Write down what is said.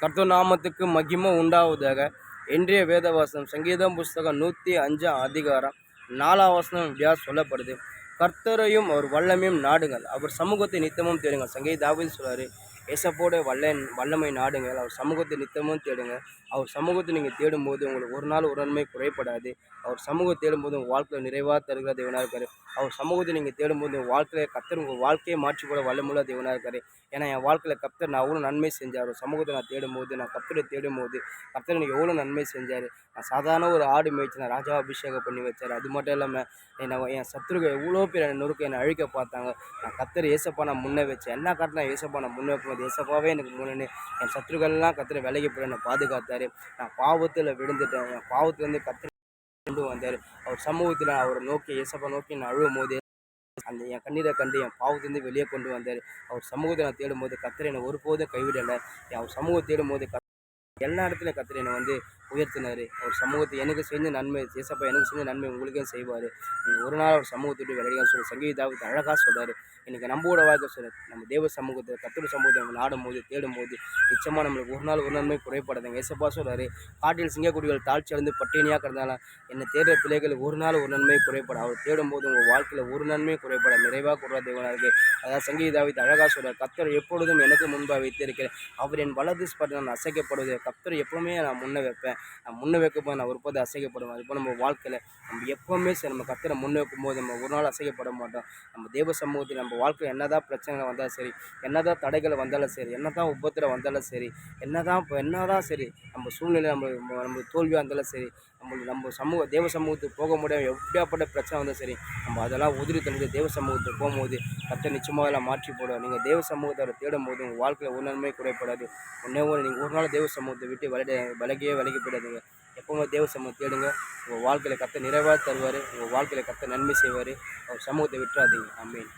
கர்த்தர் நாமத்துக்கு மகிமை உண்டாவதாக. இன்றைய வேதவாசனம் சங்கீதம் புஸ்தகம் 105 அதிகாரம் 4 வசனம் இப்படியா சொல்லப்படுது. கர்த்தரையும் அவர் வல்லமையும் நாடுங்கள், அவர் சமூகத்தை நித்தமும் தேடுங்கள். சங்கீத தாவீது சொல்றாரு, ஏசப்போட வல்லமை நாடுங்கள், அவர் சமூகத்தை நித்தமும் தேடுங்க. அவர் சமூகத்தை நீங்கள் தேடும்போது உங்களுக்கு ஒரு நாள் ஒரு நன்மை குறைப்படாது. அவர் சமூகத்தை தேடும்போது உங்கள் வாழ்க்கையில் நிறைவாக தருகிற தேவனாக இருக்காரு. அவர் சமூகத்தை நீங்கள் தேடும்போது உங்கள் வாழ்க்கையில் கர்த்தர் உங்கள் வாழ்க்கையை மாற்றி போட வல்லமுள்ள தேவனாக இருக்காரு. ஏன்னா என் வாழ்க்கையில் கர்த்தர் நான் அவ்வளோ நன்மை செஞ்சார். சமூகத்தை நான் தேடும்போது, நான் கர்த்தரை தேடும்போது கர்த்தர் எனக்கு எவ்வளோ நன்மை செஞ்சார். நான் சாதாரண ஒரு ஆடு மேய்ச்சி நான் ராஜா அபிஷேகம் பண்ணி வச்சார். அது மட்டும் இல்லாமல் என் சத்துருகள் எவ்வளோ பேர் என்னை நொறுக்க என்னை அழிக்க பார்த்தாங்க. நான் கர்த்தர் ஏசப்பா நான் முன்னே வச்சேன். என்ன காரணம் ஏசப்பா நான் முன்னே வைக்கும்போது ஏசப்பாவே எனக்கு முன்னே என் சத்துருக்கள்லாம் கர்த்தரை விலகி போய் என்னை பாதுகாத்தார். நான் பாவத்தில் விழுந்துட்டேன். என் பாவத்துலேருந்து கர்த்தர் கொண்டு வந்தார். அவர் சமூகத்தில் அவரை நோக்கி ஏசப்பா நோக்கி நான் அழுவும் போது அந்த என் கண்ணீரை கண்டு என் பாவத்திலேருந்து வெளியே கொண்டு வந்தார். அவர் சமூகத்தை நான் தேடும்போது கர்த்தர் என்னை ஒருபோதும் கைவிடலை. அவர் சமூகத்தை தேடும்போது எல்லா இடத்துலையும் கர்த்தர் என்னை உயர்த்தினார். அவர் சமூகத்தை எனக்கு செஞ்ச நன்மை ஏசப்பா எனக்கு செஞ்ச நன்மை உங்களுக்கே செய்வார். நீங்கள் ஒரு நாள் அவர் சமூகத்தை விட்டு விலகிதான் சொல்லி சங்கீத தாவீது அழகாக சொல்கிறார். இன்றைக்கி நம்மளோட வாழ்க்கை சொல்கிறார், நம்ம தேவ சமூகத்தை கர்த்தர் சமூகத்தை நம்ம நாடும்போது தேடும்போது நிச்சயமாக நம்மளுக்கு ஒரு நாள் ஒரு நன்மை குறைப்படாதுங்க. ஏசப்பா சொல்கிறாரு, காட்டில் சிங்கக்குடிகள் தாழ்ச்சி அடைந்து பட்டினியாக கிடந்தாலும் என்னை தேடுற பிள்ளைகளுக்கு ஒரு நாள் ஒரு நன்மை குறைப்படும். அவர் தேடும்போது உங்கள் வாழ்க்கையில் ஒரு நன்மை குறைப்பட நிறைவாக கொடுறா தேவனாக இருக்குது. அதாவது சங்கீத தாவீது அழகாக சொல்கிறார், கர்த்தர் எப்பொழுதும் எனக்கு முன்பாக வைத்திருக்கிறேன், அவர் என் வலது ஸ்பட் நான் அசைக்கப்படுவது. கர்த்தர் எப்பவுமே நான் முன்னே வைப்பேன். நான் முன்னே வைக்கும்போது நான் ஒருபோது அசைக்கப்படுவேன். அதுபோல் நம்ம வாழ்க்கையில் நம்ம எப்போவுமே சரி நம்ம கர்த்தரை முன்னே வைக்கும்போது நம்ம ஒரு நாள் அசைக்கப்பட மாட்டோம். நம்ம தேவ சமூகத்தில் நம்ம வாழ்க்கையில் என்னதான் பிரச்சனைகள் வந்தாலும் சரி, என்னதான் தடைகள் வந்தாலும் சரி, என்னதான் உபத்திரம் வந்தாலும் சரி, என்னதான் சரி, நம்ம சூழ்நிலை நம்ம தோல்வியாக இருந்தாலும் சரி, நம்ம தேவ சமூகத்துக்கு போக முடியாமல் எப்படியாப்பட்ட பிரச்சனை வந்தாலும் சரி, நம்ம அதெல்லாம் உதிரி தள்ளிட்டு தேவ சமூகத்துக்கு போகும்போது கர்த்தர் நிச்சயமாக எல்லாம் மாற்றி போடுவோம். நீங்கள் தேவ சமூகத்தை தேடும் போது உங்கள் வாழ்க்கையில் ஒரு நன்மை குறைப்படாது. நீங்கள் ஒரு நாள் தேவ சமூகத்தை விட்டு விலகி போயிடாதீங்க. எப்பவுமே தேவ சமூகத்தை தேடுங்க. உங்கள் வாழ்க்கையில் கர்த்தர் நிறைவாக தருவார். உங்கள் வாழ்க்கையில் கர்த்தர் நன்மை செய்வார். அவர் சமூகத்தை விட்டுறாதீங்க. ஆமென்.